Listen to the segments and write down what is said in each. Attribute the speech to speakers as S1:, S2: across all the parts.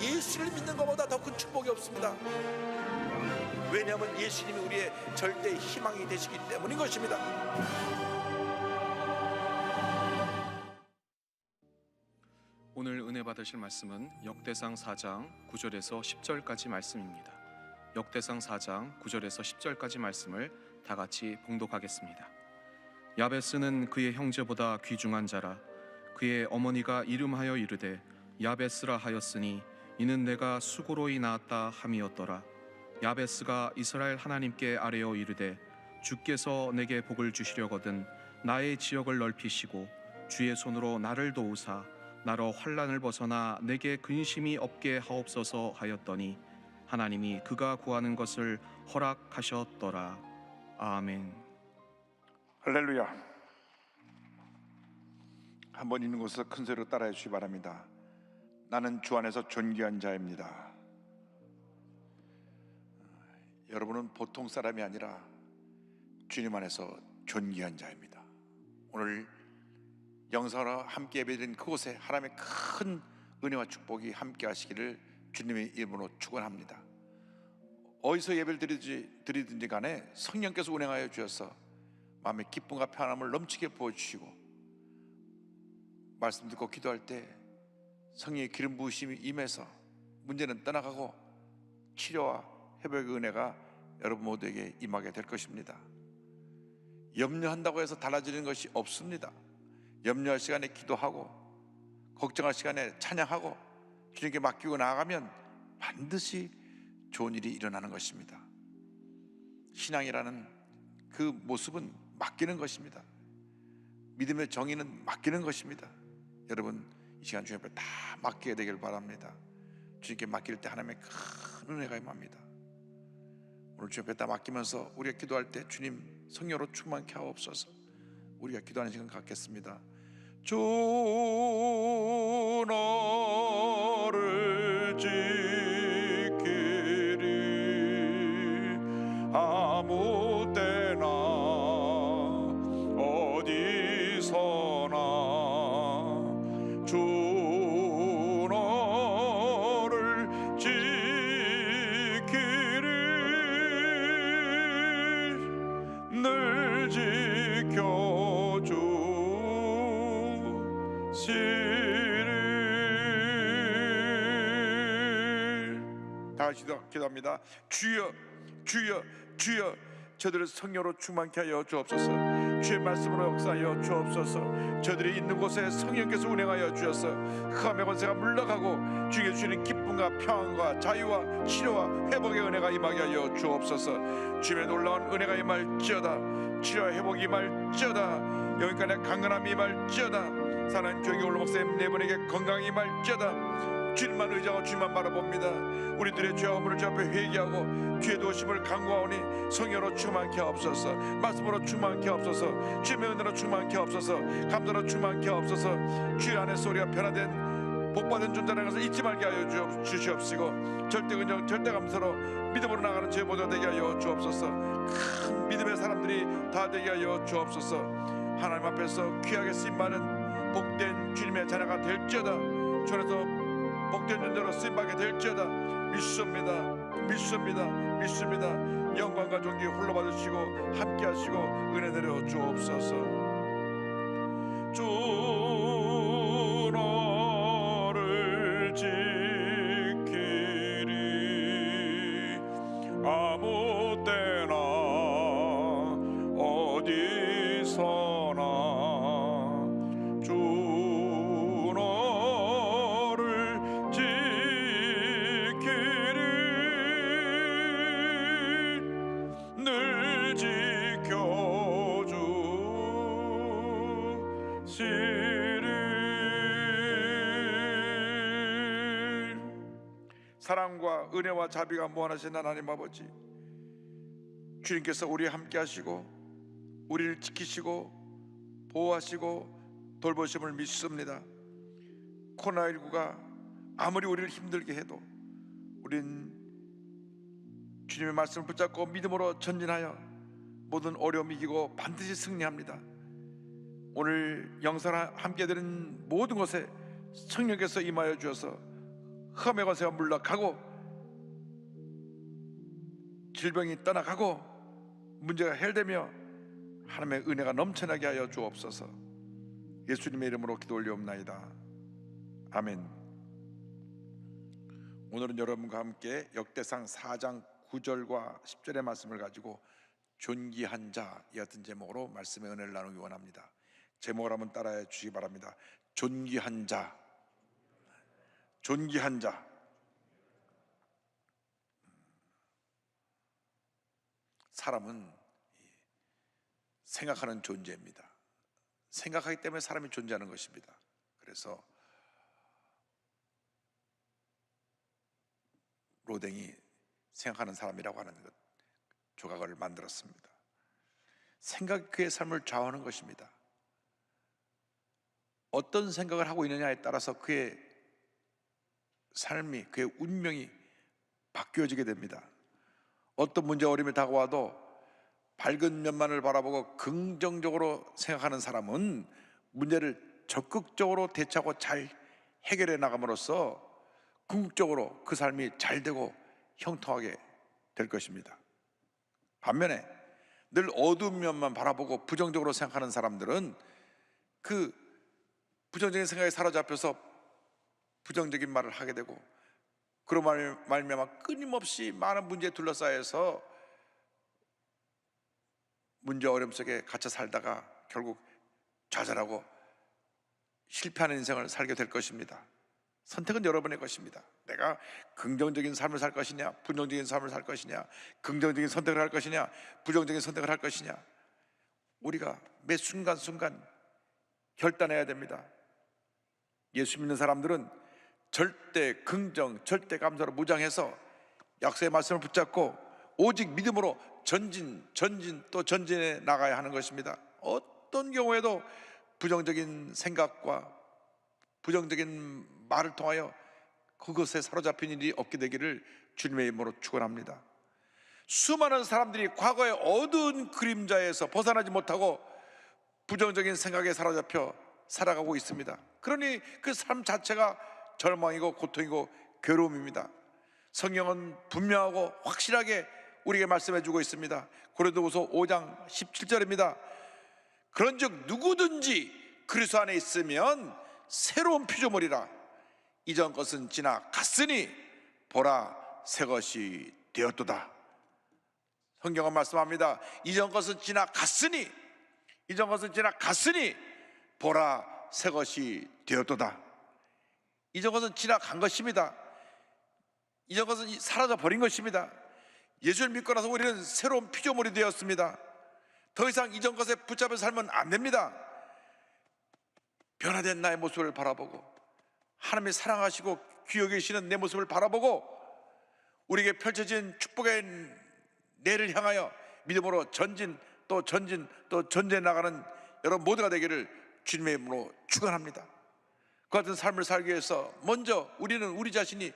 S1: 예수를 믿는 것보다 더 큰 축복이 없습니다. 왜냐하면 예수님이 우리의 절대 희망이 되시기 때문인 것입니다.
S2: 오늘 은혜 받으실 말씀은 역대상 4장 9절에서 10절까지 말씀입니다. 역대상 4장 9절에서 10절까지 말씀을 다 같이 봉독하겠습니다. 야베스는 그의 형제보다 귀중한 자라. 그의 어머니가 이름하여 이르되 야베스라 하였으니 이는 내가 수고로이 낳았다 함이었더라. 야베스가 이스라엘 하나님께 아뢰어 이르되 주께서 내게 복을 주시려거든 나의 지역을 넓히시고 주의 손으로 나를 도우사 나로 환난을 벗어나 내게 근심이 없게 하옵소서 하였더니 하나님이 그가 구하는 것을 허락하셨더라. 아멘.
S3: 할렐루야. 한번 있는 곳에서 큰 소리로 따라해 주시기 바랍니다. 나는 주 안에서 존귀한 자입니다. 여러분은 보통 사람이 아니라 주님 안에서 존귀한 자입니다. 오늘 영상으로 함께 예배드린 그곳에 하나님의 큰 은혜와 축복이 함께 하시기를 주님의 이름으로 축원합니다. 어디서 예배를 드리든지 간에 성령께서 운행하여 주셔서 마음의 기쁨과 편안함을 넘치게 부어주시고 말씀 듣고 기도할 때 성령의 기름 부으심이 임해서 문제는 떠나가고 치료와 회복의 은혜가 여러분 모두에게 임하게 될 것입니다. 염려한다고 해서 달라지는 것이 없습니다. 염려할 시간에 기도하고 걱정할 시간에 찬양하고 주님께 맡기고 나아가면 반드시 좋은 일이 일어나는 것입니다. 신앙이라는 그 모습은 맡기는 것입니다. 믿음의 정의는 맡기는 것입니다. 여러분 이 시간 주님 앞에 다 맡기게 되길 바랍니다. 주님께 맡길 때 하나님의 큰 은혜가 임합니다. 오늘 주님 앞에 다 맡기면서 우리가 기도할 때 주님 성령으로 충만케 하옵소서. 우리가 기도하는 시간 갖겠습니다. 주 너를 지키리 아무 때나 어디서나 주 너를 지키리 늘 지켜주시리. 다시 기도합니다. 주여 주여 주여 저들을 성령으로 충만케 하여 주옵소서. 주의 말씀으로 역사하여 주옵소서. 저들이 있는 곳에 성령께서 운행하여 주셔서 흑암의 권세가 물러가고 주께 주시는 기쁨과 평안과 자유와 치료와 회복의 은혜가 임하게 하여 주옵소서. 주님의 놀라운 은혜가 임할지어다. 치료와 회복이 임할지어다. 여기까지 강건함이 임할지어다. 사는 교육의 올목사님 네 분에게 건강이 임할지어다. 주님만 의지하고 주님만 바라봅니다. 우리들의 죄악을 주 앞에 회개하고 주의 도심을 간구하오니 성령으로 충만케 하옵소서. 말씀으로 충만케 하옵소서. 주님의 은혜로 충만케 하옵소서. 감사로 충만케 하옵소서. 주의 안에서 우리가 변화된 복받은 존재라는 것을 잊지 말게 하여 주시옵시고 절대 근정 절대 감사로 믿음으로 나가는 제 모두가 되게 하여 주옵소서. 큰 믿음의 사람들이 다 되게 하여 주옵소서. 하나님 앞에서 귀하게 쓰임받는 복된 주님의 자녀가 될지어다. 전에서 복된 존재로 쓰임받게 될지어다. 믿습니다. 믿습니다. 믿습니다. 영광과 존귀 홀로 받으시고 함께 하시고 은혜 내려 주옵소서. 주 너를 지키리 아무 때나 어디서나 주 너를 지키리 늘 지켜주시리. 사랑과 은혜와 자비가 무한하신 하나님 아버지, 주님께서 우리와 함께 하시고 우리를 지키시고 보호하시고 돌보심을 믿습니다. 코로나19가 아무리 우리를 힘들게 해도 우린 주님의 말씀을 붙잡고 믿음으로 전진하여 모든 어려움 이기고 반드시 승리합니다. 오늘 영상 함께 들은 모든 것에 성령께서 임하여 주셔서 험의 권세가 물러가고 질병이 떠나가고 문제가 해결되며 하나님의 은혜가 넘쳐나게 하여 주옵소서. 예수님의 이름으로 기도 올리옵나이다. 아멘. 오늘은 여러분과 함께 역대상 4장 9절과 10절의 말씀을 가지고 존귀한 자 이 같은 제목으로 말씀의 은혜를 나누기 원합니다. 제목을 한번 따라해 주시기 바랍니다. 존귀한 자, 존귀한 자. 사람은 생각하는 존재입니다. 생각하기 때문에 사람이 존재하는 것입니다. 그래서 로댕이 생각하는 사람이라고 하는 것 조각을 만들었습니다. 생각이 그의 삶을 좌우하는 것입니다. 어떤 생각을 하고 있느냐에 따라서 그의 삶이, 그의 운명이 바뀌어지게 됩니다. 어떤 문제 어려움이 다가와도 밝은 면만을 바라보고 긍정적으로 생각하는 사람은 문제를 적극적으로 대처하고 잘 해결해 나감으로써 궁극적으로 그 삶이 잘 되고 형통하게 될 것입니다. 반면에 늘 어두운 면만 바라보고 부정적으로 생각하는 사람들은 그 부정적인 생각에 사로잡혀서 부정적인 말을 하게 되고 그로 말미암아 끊임없이 많은 문제에 둘러싸여서 문제 어려움 속에 갇혀 살다가 결국 좌절하고 실패하는 인생을 살게 될 것입니다. 선택은 여러분의 것입니다. 내가 긍정적인 삶을 살 것이냐, 부정적인 삶을 살 것이냐, 긍정적인 선택을 할 것이냐, 부정적인 선택을 할 것이냐, 우리가 매 순간순간 결단해야 됩니다. 예수 믿는 사람들은 절대 긍정, 절대 감사로 무장해서 약속의 말씀을 붙잡고 오직 믿음으로 전진 또 전진해 나가야 하는 것입니다. 어떤 경우에도 부정적인 생각과 부정적인 말을 통하여 그것에 사로잡힌 일이 없게 되기를 주님의 이름으로 축원합니다. 수많은 사람들이 과거의 어두운 그림자에서 벗어나지 못하고 부정적인 생각에 사로잡혀 살아가고 있습니다. 그러니 그 삶 자체가 절망이고 고통이고 괴로움입니다. 성경은 분명하고 확실하게 우리에게 말씀해 주고 있습니다. 고린도후서 5장 17절입니다. 그런즉 누구든지 그리스도 안에 있으면 새로운 피조물이라 이전 것은 지나갔으니 보라 새 것이 되었도다. 성경은 말씀합니다. 이전 것은 지나갔으니 보라 새 것이 되었도다. 이전 것은 지나간 것입니다. 이전 것은 사라져 버린 것입니다. 예수를 믿고 나서 우리는 새로운 피조물이 되었습니다. 더 이상 이전 것에 붙잡혀 살면 안 됩니다. 변화된 나의 모습을 바라보고 하나님이 사랑하시고 귀여 계시는 내 모습을 바라보고 우리에게 펼쳐진 축복의 내를 향하여 믿음으로 전진 또 전진해 나가는 여러분 모두가 되기를 주님의 이름으로 축원합니다. 그 같은 삶을 살기 위해서 먼저 우리는 우리 자신이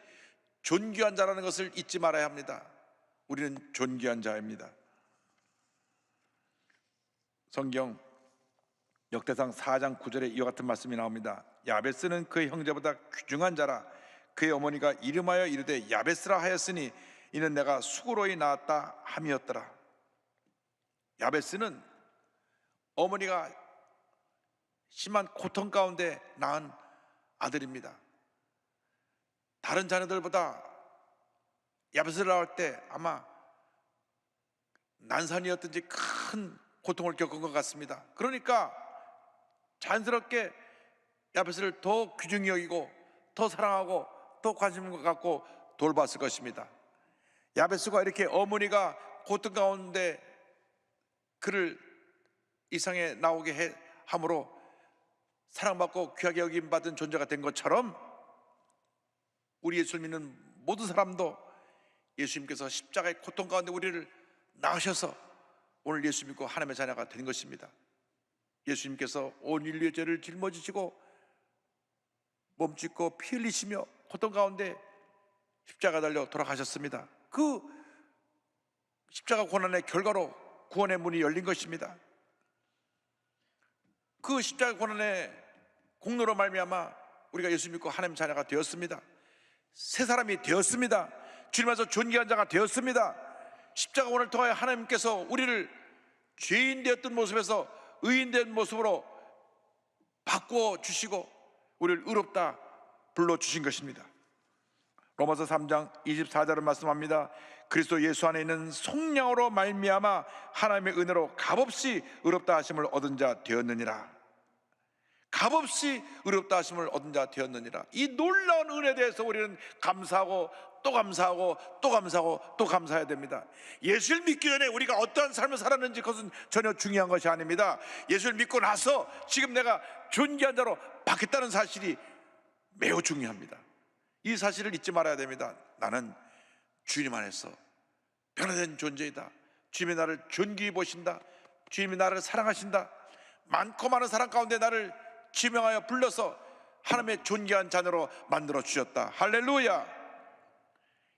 S3: 존귀한 자라는 것을 잊지 말아야 합니다. 우리는 존귀한 자입니다. 성경 역대상 4장 9절에 이와 같은 말씀이 나옵니다. 야베스는 그의 형제보다 귀중한 자라. 그의 어머니가 이름하여 이르되 야베스라 하였으니 이는 내가 수고로이 낳았다 함이었더라. 야베스는 어머니가 심한 고통 가운데 낳은 아들입니다. 다른 자녀들보다 야베스를 낳을 때 아마 난산이었든지 큰 고통을 겪은 것 같습니다. 그러니까 자연스럽게 야베스를 더 귀중히 여기고 더 사랑하고 더 관심을 갖고 돌봤을 것입니다. 야베스가 이렇게 어머니가 고통 가운데 그를 이 세상에 나오게 함으로 사랑받고 귀하게 여김받은 존재가 된 것처럼 우리 예수를 믿는 모든 사람도 예수님께서 십자가의 고통 가운데 우리를 낳으셔서 오늘 예수 믿고 하나님의 자녀가 된 것입니다. 예수님께서 온 인류의 죄를 짊어지시고 몸짓고 피 흘리시며 고통 가운데 십자가 달려 돌아가셨습니다. 그 십자가 고난의 결과로 구원의 문이 열린 것입니다. 그 십자가 고난의 공로로 말미암아 우리가 예수 믿고 하나님 자녀가 되었습니다.
S1: 새 사람이 되었습니다. 주님 안에서 존귀한 자가 되었습니다. 십자가원을 통하여 하나님께서 우리를 죄인 되었던 모습에서 의인 된 모습으로 바꾸어 주시고 우리를 의롭다 불러주신 것입니다. 로마서 3장 24절을 말씀합니다. 그리스도 예수 안에 있는 속량으로 말미암아 하나님의 은혜로 값없이 의롭다 하심을 얻은 자 되었느니라. 값없이 의롭다 하심을 얻은 자 되었느니라. 이 놀라운 은혜에 대해서 우리는 감사하고 또 감사하고 또 감사하고 또 감사해야 됩니다. 예수를 믿기 전에 우리가 어떠한 삶을 살았는지 그것은 전혀 중요한 것이 아닙니다. 예수를 믿고 나서 지금 내가 존귀한 자로 바뀌었다는 사실이 매우 중요합니다. 이 사실을 잊지 말아야 됩니다. 나는 주님 안에서 변화된 존재이다. 주님이 나를 존귀히 보신다. 주님이 나를 사랑하신다. 많고 많은 사랑 가운데 나를 지명하여 불러서 하나님의 존귀한 자녀로 만들어 주셨다. 할렐루야.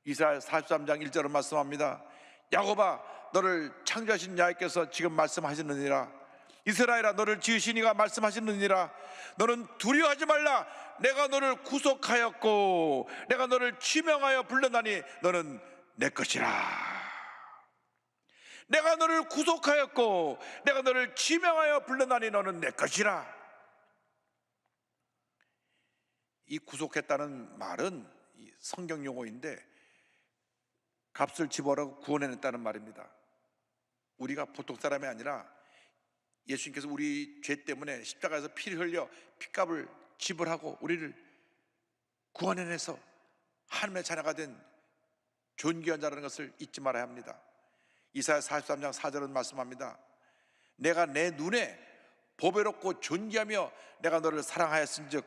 S1: 이사야 43장 1절은 말씀합니다. 야곱아, 너를 창조하신 야훼께서 지금 말씀하시느니라. 이스라엘아, 너를 지으신 이가 말씀하시느니라. 너는 두려워하지 말라. 내가 너를 구속하였고 내가 너를 지명하여 불렀나니 너는 내 것이라. 내가 너를 구속하였고 내가 너를 지명하여 불렀나니 너는 내 것이라. 이 구속했다는 말은 성경 용어인데 값을 지불하고 구원해냈다는 말입니다. 우리가 보통 사람이 아니라 예수님께서 우리 죄 때문에 십자가에서 피를 흘려 핏값을 지불하고 우리를 구원해내서 하나님의 자녀가 된 존귀한 자라는 것을 잊지 말아야 합니다. 이사야 43장 4절은 말씀합니다. 내가 내 눈에 보배롭고 존귀하며 내가 너를 사랑하였은즉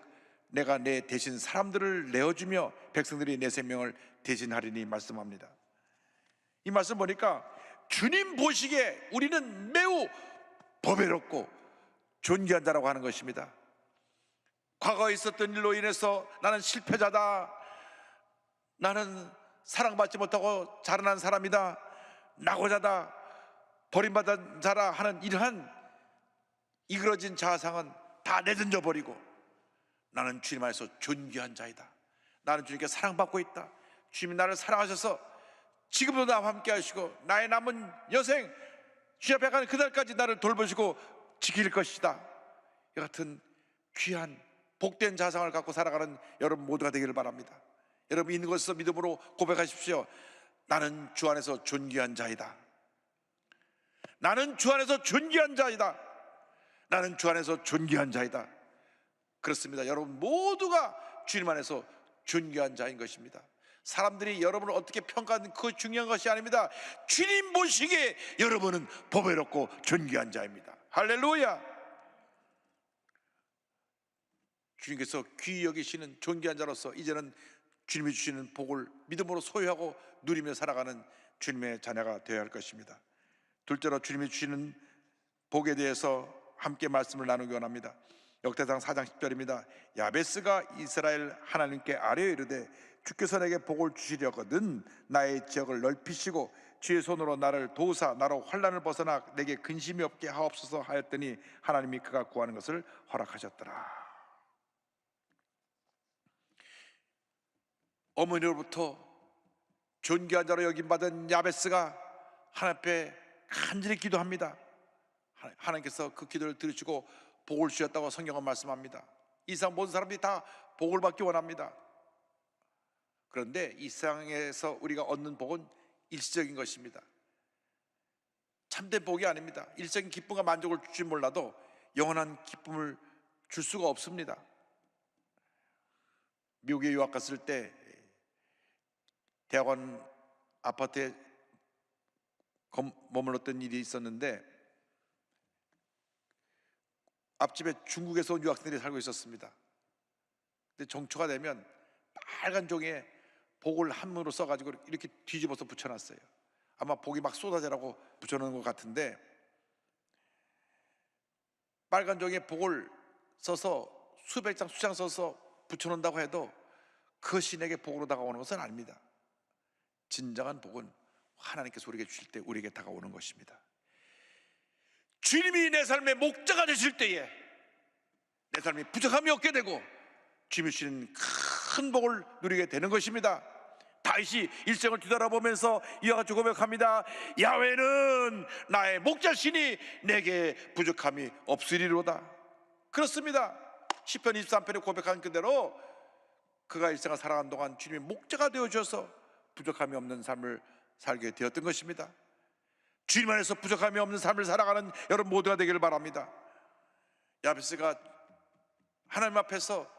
S1: 내가 내 대신 사람들을 내어주며 백성들이 내 생명을 대신하리니 말씀합니다. 이 말씀 보니까 주님 보시기에 우리는 매우 보배롭고 존귀한 자라고 하는 것입니다. 과거에 있었던 일로 인해서 나는 실패자다, 나는 사랑받지 못하고 자라난 사람이다, 낙오자다, 버림받은 자라 하는 이러한 이그러진 자아상은 다 내던져 버리고 나는 주님 안에서 존귀한 자이다. 나는 주님께 사랑받고 있다. 주님이 나를 사랑하셔서 지금도 나와 함께 하시고 나의 남은 여생 주 앞에 가는 그날까지 나를 돌보시고 지킬 것이다. 이 같은 귀한 복된 자상을 갖고 살아가는 여러분 모두가 되기를 바랍니다. 여러분 있는 것에서 믿음으로 고백하십시오. 나는 주 안에서 존귀한 자이다. 나는 주 안에서 존귀한 자이다. 나는 주 안에서 존귀한 자이다. 그렇습니다. 여러분 모두가 주님 안에서 존귀한 자인 것입니다. 사람들이 여러분을 어떻게 평가하는 그 중요한 것이 아닙니다. 주님 보시기에 여러분은 보배롭고 존귀한 자입니다. 할렐루야. 주님께서 귀히 여기시는 존귀한 자로서 이제는 주님이 주시는 복을 믿음으로 소유하고 누리며 살아가는 주님의 자녀가 되어야 할 것입니다. 둘째로 주님이 주시는 복에 대해서 함께 말씀을 나누기 원합니다. 역대상 4장 10절입니다. 야베스가 이스라엘 하나님께 아뢰어 이르되 주께서 내게 복을 주시려거든 나의 지역을 넓히시고 주의 손으로 나를 도우사 나로 환난을 벗어나 내게 근심이 없게 하옵소서 하였더니 하나님이 그가 구하는 것을 허락하셨더라. 어머니로부터 존귀한 자로 여김받은 야베스가 하나님 앞에 간절히 기도합니다. 하나님께서 그 기도를 들으시고 복을 주셨다고 성경은 말씀합니다. 이 세상 모든 사람들이 다 복을 받기 원합니다. 그런데 이 세상에서 우리가 얻는 복은 일시적인 것입니다. 참된 복이 아닙니다. 일시적인 기쁨과 만족을 줄지 몰라도 영원한 기쁨을 줄 수가 없습니다. 미국에 유학 갔을 때 대학원 아파트에 머물렀던 일이 있었는데 앞집에 중국에서 온 유학생들이 살고 있었습니다. 근데 정초가 되면 빨간 종이에 복을 한문으로 써가지고 이렇게 뒤집어서 붙여놨어요. 아마 복이 막 쏟아지라고 붙여놓은 것 같은데 빨간 종이에 복을 써서 수백 장 수장 써서 붙여놓는다고 해도 그것이 내게 복으로 다가오는 것은 아닙니다. 진정한 복은 하나님께서 우리에게 주실 때 우리에게 다가오는 것입니다. 주님이 내 삶의 목자가 되실 때에 내 삶이 부족함이 없게 되고 주님이 주시는 큰 복을 누리게 되는 것입니다. 다윗이 일생을 뒤돌아보면서 이와 같이 고백합니다. 야훼는 나의 목자시니 내게 부족함이 없으리로다. 그렇습니다. 시편 23편에 고백한 그대로 그가 일생을 살아간 동안 주님이 목자가 되어주셔서 부족함이 없는 삶을 살게 되었던 것입니다. 주님 안에서 부족함이 없는 삶을 살아가는 여러분 모두가 되기를 바랍니다. 야베스가 하나님 앞에서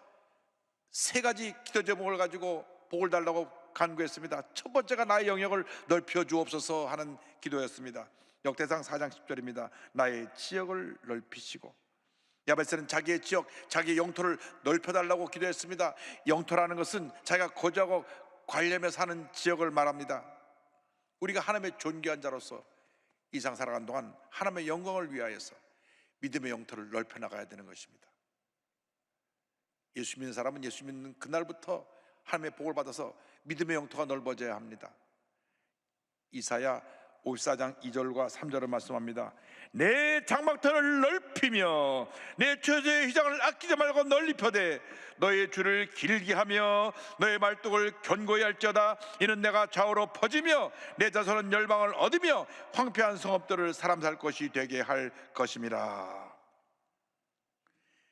S1: 세 가지 기도 제목을 가지고 복을 달라고 간구했습니다. 첫 번째가 나의 영역을 넓혀 주옵소서 하는 기도였습니다. 역대상 4장 10절입니다. 나의 지역을 넓히시고. 야베스는 자기의 지역, 자기의 영토를 넓혀달라고 기도했습니다. 영토라는 것은 자기가 거주하고 관념에 사는 지역을 말합니다. 우리가 하나님의 존귀한 자로서 이 세상 살아간 동안 하나님의 영광을 위하여서 믿음의 영토를 넓혀 나가야 되는 것입니다. 예수 믿는 사람은 예수 믿는 그날부터 하나님의 복을 받아서 믿음의 영토가 넓어져야 합니다. 이사야 54장 2절과 3절을 말씀합니다. 내 장막터를 넓히며 내 처소의 휘장을 아끼지 말고 널리 펴되 너의 줄을 길게 하며 너의 말뚝을 견고히 할지어다. 이는 내가 좌우로 퍼지며 내 자손은 열방을 얻으며 황폐한 성읍들을 사람 살 것이 되게 할 것임이라.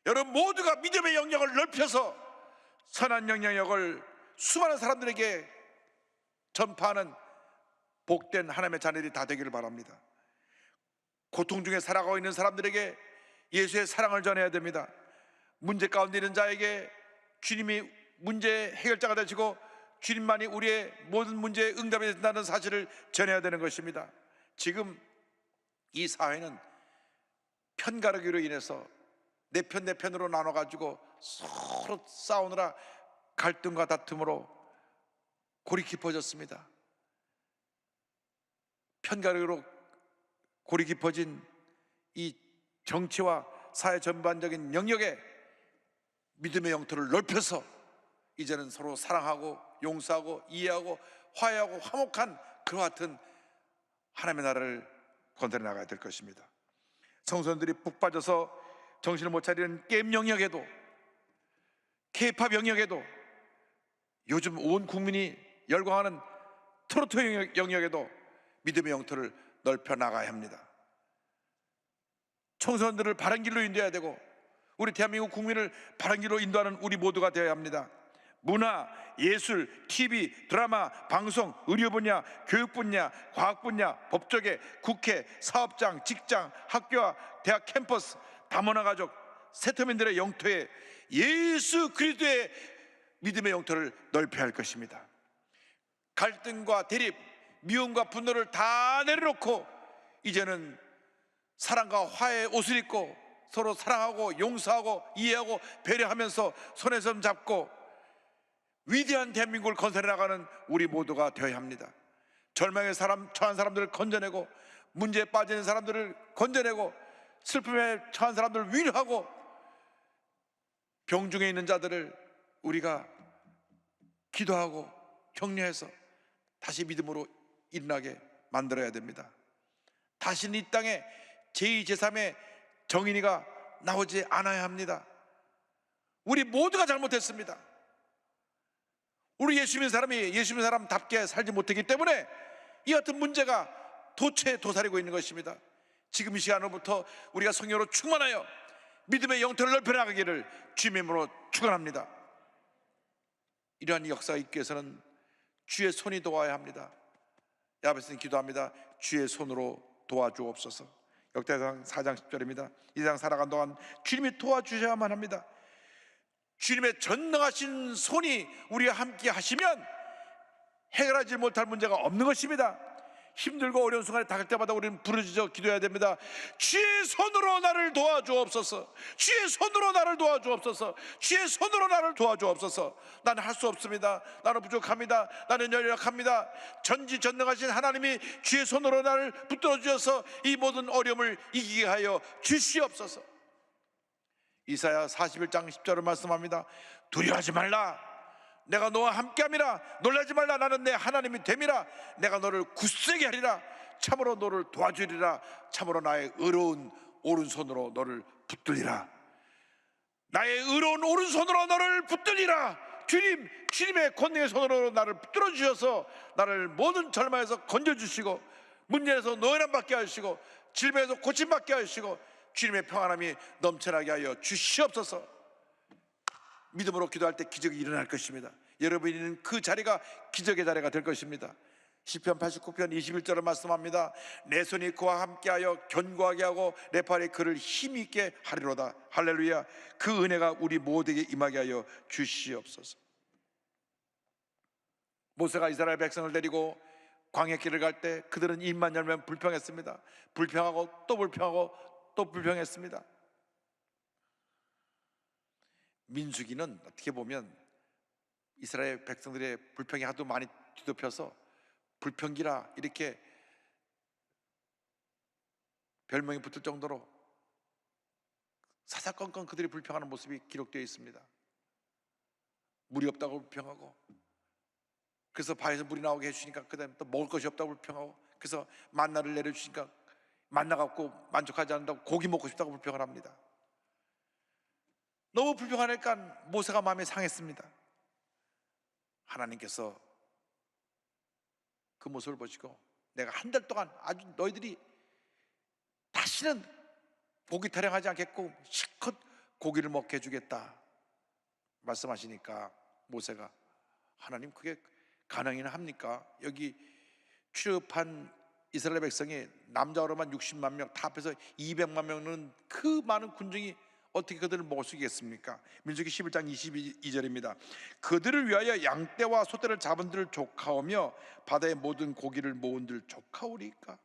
S1: 여러분 모두가 믿음의 영역을 넓혀서 선한 영역을 수많은 사람들에게 전파하는 복된 하나님의 자녀들이 다 되기를 바랍니다. 고통 중에 살아가고 있는 사람들에게 예수의 사랑을 전해야 됩니다. 문제 가운데 있는 자에게 주님이 문제 해결자가 되시고 주님만이 우리의 모든 문제에 응답이 된다는 사실을 전해야 되는 것입니다. 지금 이 사회는 편가르기로 인해서 내 편 내 편으로 나눠가지고 서로 싸우느라 갈등과 다툼으로 골이 깊어졌습니다. 편가르기로 골이 깊어진 이 정치와 사회 전반적인 영역에 믿음의 영토를 넓혀서 이제는 서로 사랑하고 용서하고 이해하고 화해하고 화목한 그와 같은 하나님의 나라를 건설해 나가야 될 것입니다. 청소년들이 푹 빠져서 정신을 못 차리는 게임 영역에도, K-팝 영역에도, 요즘 온 국민이 열광하는 트로트 영역에도 믿음의 영토를 넓혀 나가야 합니다. 청소년들을 바른 길로 인도해야 되고 우리 대한민국 국민을 바른 길로 인도하는 우리 모두가 되어야 합니다. 문화, 예술, TV, 드라마, 방송, 의료 분야, 교육 분야, 과학 분야, 법조계, 국회, 사업장, 직장, 학교와 대학 캠퍼스, 다문화 가족, 세터민들의 영토에 예수 그리스도의 믿음의 영토를 넓혀야 할 것입니다. 갈등과 대립, 미움과 분노를 다 내려놓고 이제는 사랑과 화해의 옷을 입고 서로 사랑하고 용서하고 이해하고 배려하면서 손에 손 잡고 위대한 대한민국을 건설해 나가는 우리 모두가 되어야 합니다. 절망의 처한 사람들을 건져내고 문제에 빠지는 사람들을 건져내고 슬픔에 처한 사람들을 위로하고 병중에 있는 자들을 우리가 기도하고 격려해서 다시 믿음으로 일어나게 만들어야 됩니다. 다시는 이 땅에 제2, 제3의 정인이가 나오지 않아야 합니다. 우리 모두가 잘못했습니다. 우리 예수 믿는 사람이 예수 믿는 사람답게 살지 못했기 때문에 이 같은 문제가 도사리고 있는 것입니다. 지금 이 시간으로부터 우리가 성령으로 충만하여 믿음의 영토를 넓혀나가기를 주님의 이름으로 축원합니다. 이러한 역사가 있기 위해서는 주의 손이 도와야 합니다. 야베스는 기도합니다. 주의 손으로 도와주옵소서. 역대상 4장 10절입니다. 이 세상 살아간 동안 주님이 도와주셔야만 합니다. 주님의 전능하신 손이 우리와 함께 하시면 해결하지 못할 문제가 없는 것입니다. 힘들고 어려운 순간에 닿을 때마다 우리는 부르짖어 기도해야 됩니다. 주의 손으로 나를 도와주옵소서. 주의 손으로 나를 도와주옵소서. 주의 손으로 나를 도와주옵소서. 나는 할 수 없습니다. 나는 부족합니다. 나는 연약합니다. 전지전능하신 하나님이 주의 손으로 나를 붙들어 주셔서 이 모든 어려움을 이기게 하여 주시옵소서. 이사야 41장 10절을 말씀합니다. 두려워하지 말라. 내가 너와 함께함이라. 놀라지 말라. 나는 내 하나님이 됨이라. 내가 너를 굳세게 하리라. 참으로 너를 도와주리라. 참으로 나의 의로운 오른손으로 너를 붙들리라. 나의 의로운 오른손으로 너를 붙들리라. 주님, 주님의 권능의 손으로 나를 붙들어 주셔서 나를 모든 절망에서 건져주시고 문제에서 노예람 받게 하시고 질병에서 고침받게 하시고 주님의 평안함이 넘쳐나게 하여 주시옵소서. 믿음으로 기도할 때 기적이 일어날 것입니다. 여러분이 있는 그 자리가 기적의 자리가 될 것입니다. 시편 89편 21절을 말씀합니다. 내 손이 그와 함께하여 견고하게 하고 내 팔이 그를 힘있게 하리로다. 할렐루야. 그 은혜가 우리 모두에게 임하게 하여 주시옵소서. 모세가 이스라엘 백성을 데리고 광야길을 갈 때 그들은 입만 열면 불평했습니다. 불평하고 또 불평하고 또 불평했습니다. 민수기는 어떻게 보면 이스라엘 백성들의 불평이 하도 많이 뒤덮여서 불평기라 이렇게 별명이 붙을 정도로 사사건건 그들이 불평하는 모습이 기록되어 있습니다. 물이 없다고 불평하고, 그래서 바에서 물이 나오게 해주시니까 그 다음에 또 먹을 것이 없다고 불평하고, 그래서 만나를 내려주시니까 만나 갖고 만족하지 않는다고 고기 먹고 싶다고 불평을 합니다. 너무 불평하니까 모세가 마음이 상했습니다. 하나님께서 그 모습을 보시고 내가 한 달 동안 아주 너희들이 다시는 고기 타령하지 않겠고 실컷 고기를 먹게 해주겠다 말씀하시니까 모세가 하나님 그게 가능이나 합니까? 여기 출애굽한 이스라엘 백성이 남자로만 60만 명, 다 합해서 200만 명은 그 많은 군중이 어떻게 그들을 먹을 수 있겠습니까? 민수기 11장 22절입니다. 그들을 위하여 양떼와 소떼를 잡은 들 조카오며 바다의 모든 고기를 모은 들 조카오리까?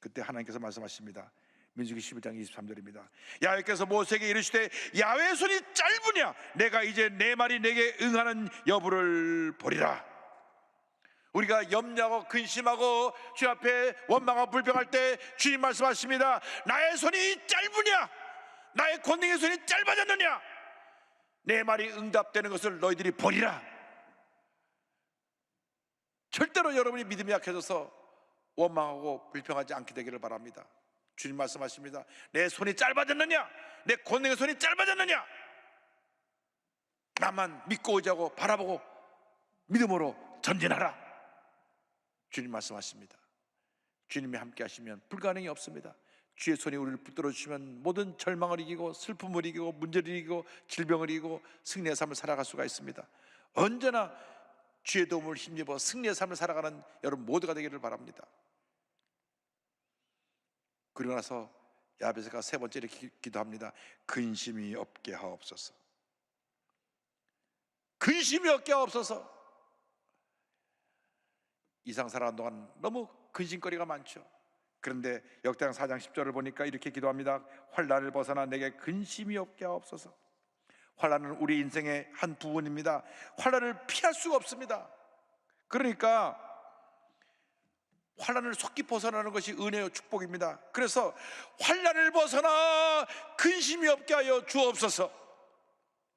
S1: 그때 하나님께서 말씀하십니다. 민수기 11장 23절입니다. 야훼께서 모세에게 이르시되 야훼의 손이 짧으냐? 내가 이제 내 말이 내게 응하는 여부를 보리라. 우리가 염려하고 근심하고 주 앞에 원망하고 불평할 때 주님 말씀하십니다. 나의 손이 짧으냐? 나의 권능의 손이 짧아졌느냐? 내 말이 응답되는 것을 너희들이 보리라. 절대로 여러분이 믿음이 약해져서 원망하고 불평하지 않게 되기를 바랍니다. 주님 말씀하십니다. 내 손이 짧아졌느냐? 내 권능의 손이 짧아졌느냐? 나만 믿고 의지하고 바라보고 믿음으로 전진하라. 주님 말씀하십니다. 주님이 함께 하시면 불가능이 없습니다. 주의 손이 우리를 붙들어 주시면 모든 절망을 이기고 슬픔을 이기고 문제를 이기고 질병을 이기고 승리의 삶을 살아갈 수가 있습니다. 언제나 주의 도움을 힘입어 승리의 삶을 살아가는 여러분 모두가 되기를 바랍니다. 그리고 나서 야베스가 세 번째 이렇게 기도합니다. 근심이 없게 하옵소서. 근심이 없게 하옵소서. 이상 살아가는 동안 너무 근심거리가 많죠. 그런데 역대상 4장 10절을 보니까 이렇게 기도합니다. 환난을 벗어나 내게 근심이 없게 하옵소서. 환난은 우리 인생의 한 부분입니다. 환난을 피할 수가 없습니다. 그러니까 환난을 속히 벗어나는 것이 은혜요 축복입니다. 그래서 환난을 벗어나 근심이 없게 하여 주옵소서.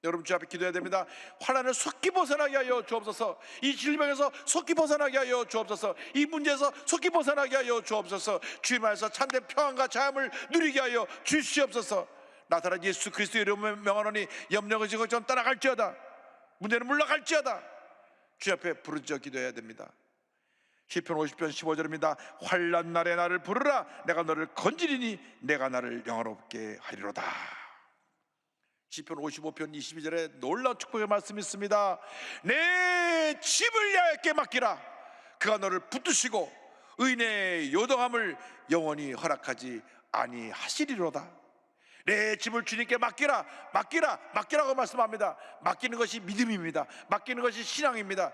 S1: 여러분 주 앞에 기도해야 됩니다. 환난을 속히 벗어나게 하여 주옵소서. 이 질병에서 속히 벗어나게 하여 주옵소서. 이 문제에서 속히 벗어나게 하여 주옵소서. 주님 안에서 참된 평안과 자유함을 누리게 하여 주시옵소서. 나타난 예수 그리스도의 이름을 명하노니 염려가 지고 좀 떠나갈지어다. 문제는 물러갈지어다. 주 앞에 부르짖어 기도해야 됩니다. 시편 50편 15절입니다. 환난 날에 나를 부르라. 내가 너를 건지리니 내가 나를 영화롭게 하리로다. 시편 55편 22절에 놀라운 축복의 말씀이 있습니다. 내 집을 야훼께 맡기라. 그가 너를 붙드시고 의인의 요동함을 영원히 허락하지 아니하시리로다. 내 집을 주님께 맡기라. 맡기라고 말씀합니다. 맡기는 것이 믿음입니다. 맡기는 것이 신앙입니다.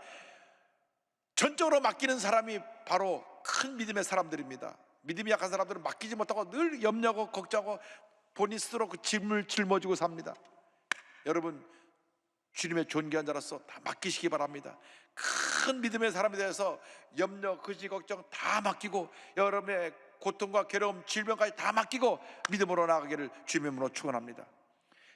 S1: 전적으로 맡기는 사람이 바로 큰 믿음의 사람들입니다. 믿음이 약한 사람들은 맡기지 못하고 늘 염려하고 걱정하고 본인 스스로 그 짐을 짊어지고 삽니다. 여러분 주님의 존귀한 자로서 다 맡기시기 바랍니다. 큰 믿음의 사람에 대해서 염려, 근심, 걱정 다 맡기고 여러분의 고통과 괴로움, 질병까지 다 맡기고 믿음으로 나아가기를 주님의 이름으로 축원합니다.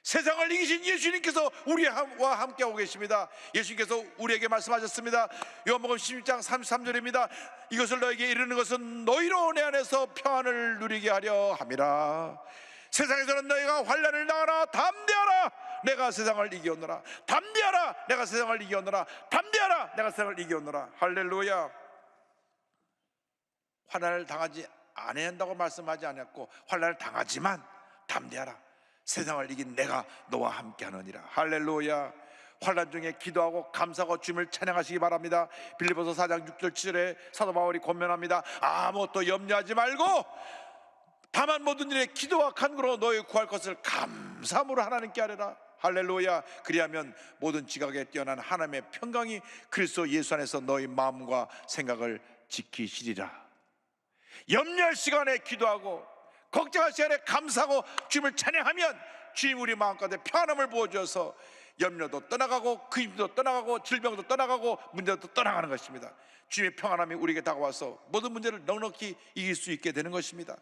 S1: 세상을 이기신 예수님께서 우리와 함께하고 계십니다. 예수님께서 우리에게 말씀하셨습니다. 요한복음 16장 33절입니다. 이것을 너에게 이르는 것은 너희로 내 안에서 평안을 누리게 하려 함이라. 세상에서는 너희가 환난을 당하나 담대하라, 내가 세상을 이기었노라. 담대하라, 내가 세상을 이기었노라. 담대하라, 내가 세상을 이기었노라. 할렐루야. 환난을 당하지 않아야 한다고 말씀하지 않았고, 환난을 당하지만 담대하라, 세상을 이긴 내가 너와 함께 하느니라. 할렐루야. 환난 중에 기도하고 감사하고 주님을 찬양하시기 바랍니다. 빌립보서 4장 6절 7절에 사도 바울이 권면합니다. 아무것도 염려하지 말고 다만 모든 일에 기도와 간구로 너희 구할 것을 감사함으로 하나님께 아뢰라. 할렐루야. 그리하면 모든 지각에 뛰어난 하나님의 평강이 그리스도 예수 안에서 너희 마음과 생각을 지키시리라. 염려할 시간에 기도하고 걱정할 시간에 감사하고 주님을 찬양하면 주님 우리 마음가운데 평안함을 부어주어서 염려도 떠나가고 그 힘도 떠나가고 질병도 떠나가고 문제도 떠나가는 것입니다. 주님의 평안함이 우리에게 다가와서 모든 문제를 넉넉히 이길 수 있게 되는 것입니다.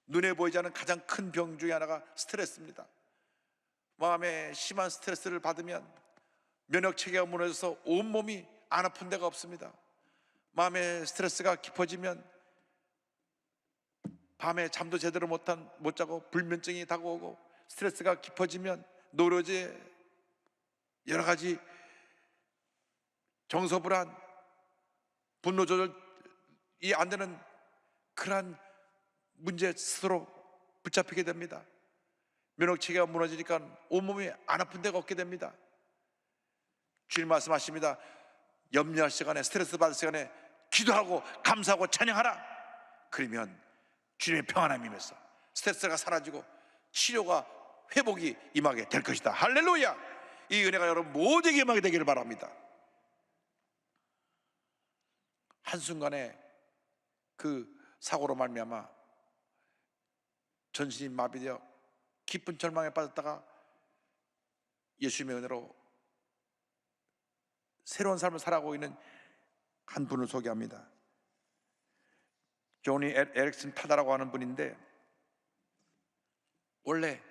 S1: 눈에 보이지 않는 가장 큰 병 중에 하나가 스트레스입니다. 마음에 심한 스트레스를 받으면 면역체계가 무너져서 온몸이 안 아픈 데가 없습니다. 마음의 스트레스가 깊어지면 밤에 잠도 제대로 못 자고 불면증이 다가오고, 스트레스가 깊어지면 노로제, 여러 가지 정서불안, 분노 조절이 안 되는 그러한 문제 스스로 붙잡히게 됩니다. 면역체계가 무너지니까 온몸이 안 아픈 데가 없게 됩니다. 주님 말씀하십니다. 염려할 시간에, 스트레스 받을 시간에 기도하고 감사하고 찬양하라. 그러면 주님의 평안함이 임해서 스트레스가 사라지고 치료가, 회복이 임하게 될 것이다. 할렐루야. 이 은혜가 여러분 모두에게 임하게 되기를 바랍니다. 한순간에 그 사고로 말미암아 전신이 마비되어 깊은 절망에 빠졌다가 예수님의 은혜로 새로운 삶을 살아가고 있는 한 분을 소개합니다. 조니 에릭슨 타다라고 하는 분인데, 원래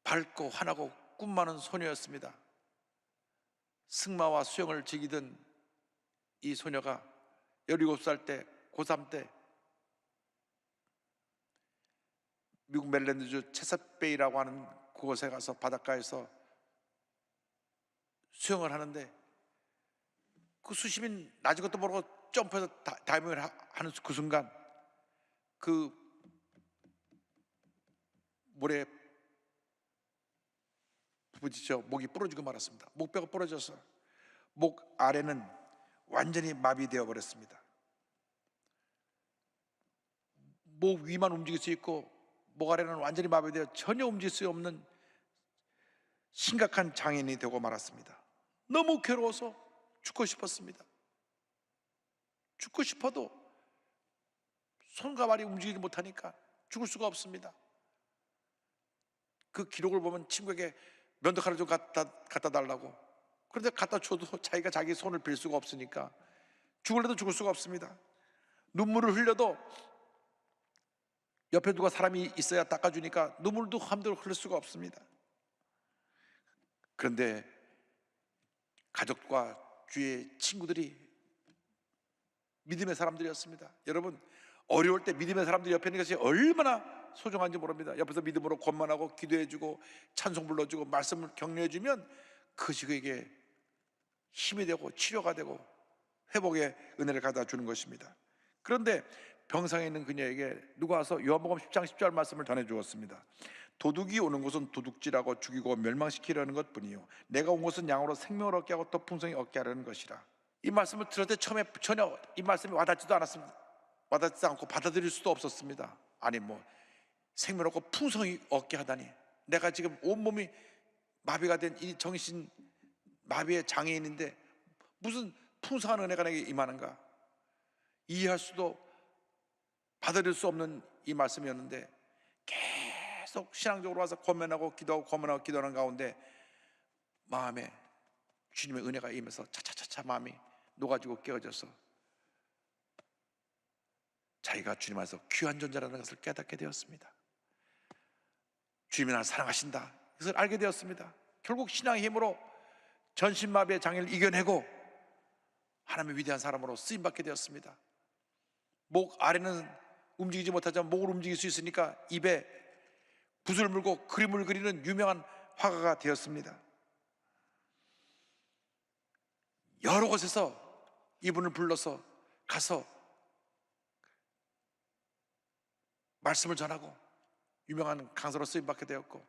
S1: 밝고 환하고 꿈 많은 소녀였습니다. 승마와 수영을 즐기던 이 소녀가 17살 때, 고3 때 미국 메릴랜드주 체사베이라고 하는 그곳에 가서 바닷가에서 수영을 하는데, 그 수심이 낮은 것도 모르고 점프해서 다이빙을 하는 그 순간 그 모래에 부딪혀 목이 부러지고 말았습니다. 목뼈가 부러져서 목 아래는 완전히 마비되어 버렸습니다. 목 위만 움직일 수 있고 목 아래는 완전히 마비되어 전혀 움직일 수 없는 심각한 장애인이 되고 말았습니다. 너무 괴로워서 죽고 싶었습니다. 죽고 싶어도 손과 발이 움직이지 못하니까 죽을 수가 없습니다. 그 기록을 보면 친구에게 면도칼을 좀 갖다 달라고, 그런데 갖다 줘도 자기가 자기 손을 빌 수가 없으니까 죽을래도 죽을 수가 없습니다. 눈물을 흘려도 옆에 누가 사람이 있어야 닦아주니까 눈물도 함부로 흘릴 수가 없습니다. 그런데 가족과 주위의 친구들이 믿음의 사람들이었습니다. 여러분, 어려울 때 믿음의 사람들이 옆에 있는 것이 얼마나 소중한지 모릅니다. 옆에서 믿음으로 권면하고 기도해주고 찬송 불러주고 말씀을 격려해주면 그것이 그에게 힘이 되고 치료가 되고 회복의 은혜를 갖다 주는 것입니다. 그런데 병상에 있는 그녀에게 누가 와서 요한복음 10장 10절 말씀을 전해주었습니다. 도둑이 오는 곳은 도둑질하고 죽이고 멸망시키려는 것뿐이요, 내가 온 곳은 양으로 생명을 얻게 하고 또 풍성히 얻게 하려는 것이라. 이 말씀을 들을 때 처음에 전혀 이 말씀이 와닿지도 않았습니다. 와닿지 않고 받아들일 수도 없었습니다. 아니 생명을 얻고 풍성히 얻게 하다니, 내가 지금 온몸이 마비가 된 이 정신 마비의 장애인인데 무슨 풍성한 은혜가 내게 임하는가, 이해할 수도 받아들일 수 없는 이 말씀이었는데, 계속 신앙적으로 와서 권면하고 기도하고 권면하고 기도하는 가운데 마음에 주님의 은혜가 임해서 차차차차 마음이 녹아지고 깨어져서 자기가 주님 안에서 귀한 존재라는 것을 깨닫게 되었습니다. 주님이 나를 사랑하신다, 그것을 알게 되었습니다. 결국 신앙의 힘으로 전신마비의 장애를 이겨내고 하나님의 위대한 사람으로 쓰임받게 되었습니다. 목 아래는 움직이지 못하지만 목을 움직일 수 있으니까 입에 붓을 물고 그림을 그리는 유명한 화가가 되었습니다. 여러 곳에서 이분을 불러서 가서 말씀을 전하고 유명한 강사로 쓰임받게 되었고,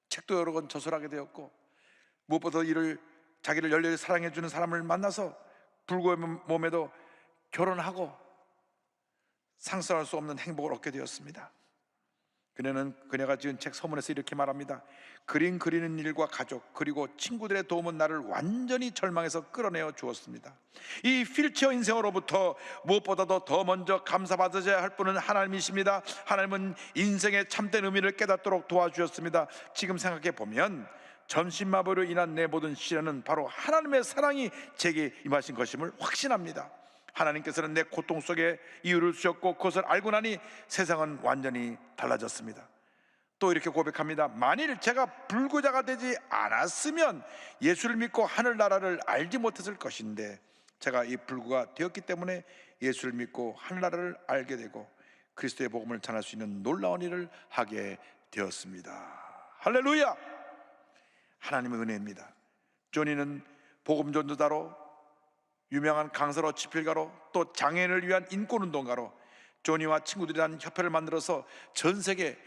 S1: 책도 여러 권 저술하게 되었고, 무엇보다 이를 자기를 열렬히 사랑해주는 사람을 만나서 불구의 몸에도 결혼하고 상상할 수 없는 행복을 얻게 되었습니다. 그녀가 지은 책 서문에서 이렇게 말합니다. 그림 그리는 일과 가족 그리고 친구들의 도움은 나를 완전히 절망에서 끌어내어 주었습니다. 이 휠체어 인생으로부터 무엇보다도 더 먼저 감사받으셔야 할 분은 하나님이십니다. 하나님은 인생의 참된 의미를 깨닫도록 도와주셨습니다. 지금 생각해 보면 전신마비로 인한 내 모든 시련은 바로 하나님의 사랑이 제게 임하신 것임을 확신합니다. 하나님께서는 내 고통 속에 이유를 주셨고 그것을 알고 나니 세상은 완전히 달라졌습니다. 또 이렇게 고백합니다. 만일 제가 불구자가 되지 않았으면 예수를 믿고 하늘나라를 알지 못했을 것인데, 제가 이 불구가 되었기 때문에 예수를 믿고 하늘나라를 알게 되고 그리스도의 복음을 전할 수 있는 놀라운 일을 하게 되었습니다. 할렐루야! 하나님의 은혜입니다. 조니는 복음 전도자로, 유명한 강사로, 집필가로, 또 장애인을 위한 인권운동가로 조니와 친구들이라는 협회를 만들어서 전 세계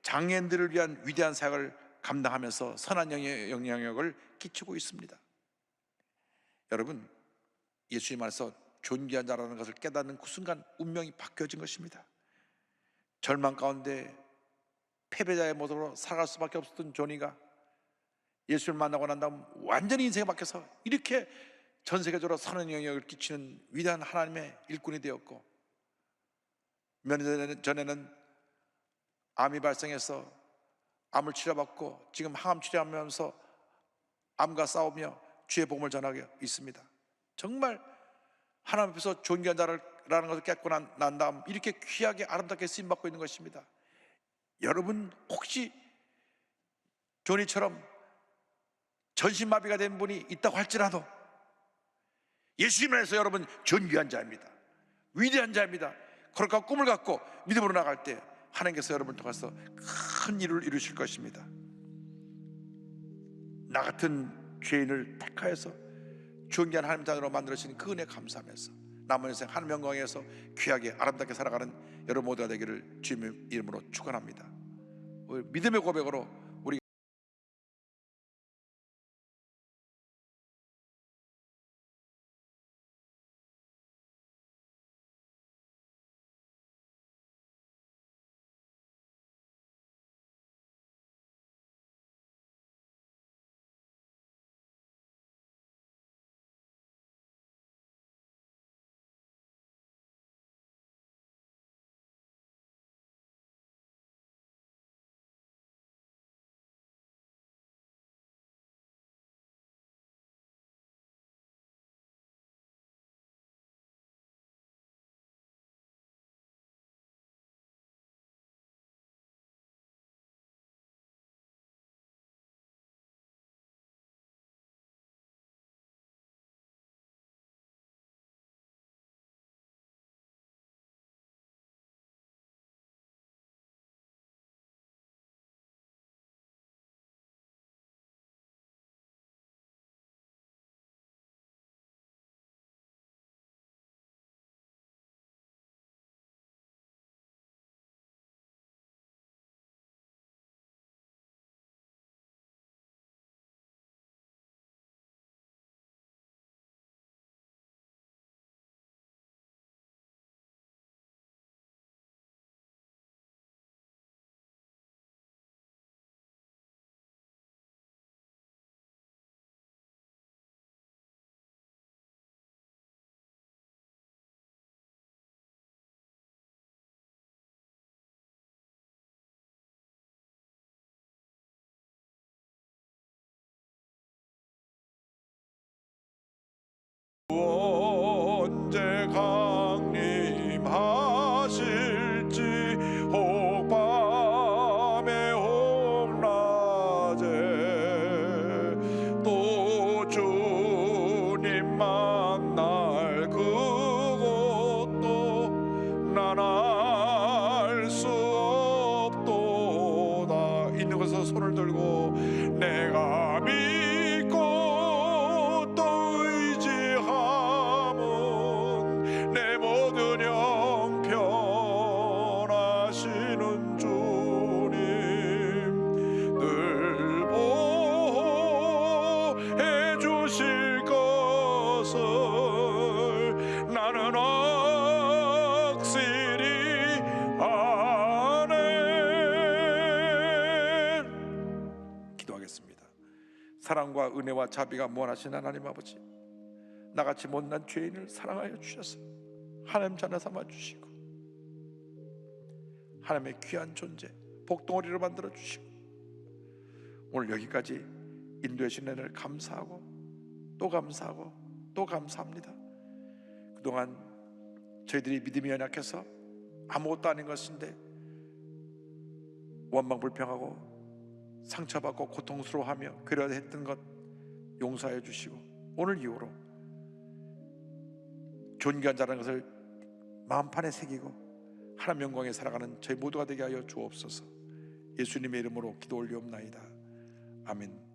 S1: 장애인들을 위한 위대한 사역을 감당하면서 선한 영향력을 끼치고 있습니다. 여러분, 예수님 안에서 존귀한 자라는 것을 깨닫는 그 순간 운명이 바뀌어진 것입니다. 절망 가운데 패배자의 모습으로 살아갈 수밖에 없었던 조니가 예수를 만나고 난 다음 완전히 인생이 바뀌어서 이렇게 전 세계적으로 선한 영향력을 끼치는 위대한 하나님의 일꾼이 되었고, 몇 년 전에는 암이 발생해서 암을 치료받고 지금 항암 치료하면서 암과 싸우며 주의 복음을 전하고 있습니다. 정말 하나님 앞에서 존귀한 자라는 것을 깨닫고 난 다음 이렇게 귀하게 아름답게 쓰임받고 있는 것입니다. 여러분, 혹시 조니처럼 전신마비가 된 분이 있다고 할지라도 예수님 안에서 여러분 존귀한 자입니다. 위대한 자입니다. 그러니까 꿈을 갖고 믿음으로 나갈 때 하나님께서 여러분을 통해서 큰 일을 이루실 것입니다. 나 같은 죄인을 택하여서 존귀한 하나님 자녀로 만들어주신 그 은혜 감사하면서 남은 인생 하나님 영광에서 귀하게 아름답게 살아가는 여러분 모두가 되기를 주님의 이름으로 축원합니다. 믿음의 고백으로 우리
S3: 언제 강림하실지 혹 밤에 혹 낮에 또 주님 만날 그곳도 난 손을 들고 내가 믿고 또 의지함은 내 모든 형편하시는 주님 늘 보호해 주실 것을 나는 확실히 아네. 기도하겠습니다. 사랑과 은혜와 자비가 무한하신 하나님 아버지, 나같이 못난 죄인을 사랑하여 주셔서 하나님 자녀 삼아 주시고 하나님의 귀한 존재 복덩어리로 만들어 주시고 오늘 여기까지 인도해 주신 은혜를 감사하고 또 감사하고 또 감사합니다. 그동안 저희들이 믿음이 연약해서 아무것도 아닌 것인데 원망불평하고 상처받고 고통스러워하며 괴로워했던 것 용서해 주시고 오늘 이후로 존귀한 자라는 것을 마음판에 새기고 하나님 영광에 살아가는 저희 모두가 되게 하여 주옵소서. 예수님의 이름으로 기도 올리옵나이다. 아멘.